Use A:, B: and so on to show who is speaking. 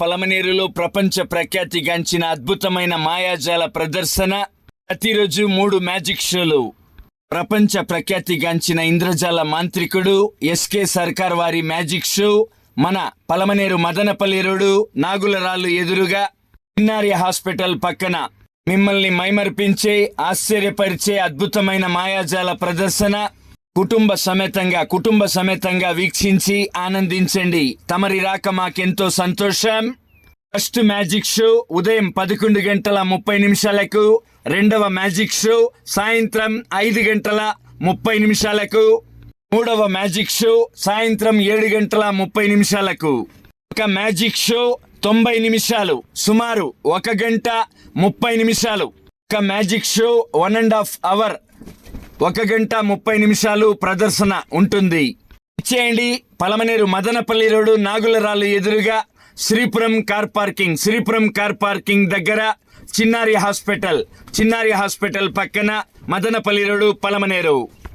A: పలమనేరులో ప్రపంచ ప్రఖ్యాతిగాంచిన అద్భుతమైన మాయాజాల ప్రదర్శన. ప్రతిరోజు 3 మ్యాజిక్ షోలు. ప్రపంచ ప్రఖ్యాతిగాంచిన ఇంద్రజాల మాంత్రికుడు ఎస్కే సర్కార్ వారి మ్యాజిక్ షో మన పలమనేరు మదనపల్లి రోడ్డు నాగులరాళ్ళు ఎదురుగా చిన్నారి హాస్పిటల్ పక్కన మిమ్మల్ని మైమర్పించే ఆశ్చర్యపరిచే అద్భుతమైన మాయాజాల ప్రదర్శన. కుటుంబ సమేతంగా వీక్షించి ఆనందించండి. తమరి రాక మాకెంతో సంతోషం. ఫస్ట్ మ్యాజిక్ షో ఉదయం 11:30 రెండవ మ్యాజిక్ షో సాయంత్రం 5:30 మూడవ మ్యాజిక్ షో సాయంత్రం 7:30 ఒక మ్యాజిక్ షో 90 నిమిషాలు, సుమారు 1 గంట 30 నిమిషాలు. ఒక మ్యాజిక్ షో 1.5 అవర్, 1 గంట 30 నిమిషాలు ప్రదర్శన ఉంటుంది. ఇచ్చేయండి. పలమనేరు మదనపల్లి రోడ్డు నాగులరాళ్ళు ఎదురుగా శ్రీపురం కార్ పార్కింగ్ దగ్గర చిన్నారి హాస్పిటల్ పక్కన మదనపల్లి రోడ్డు పలమనేరు.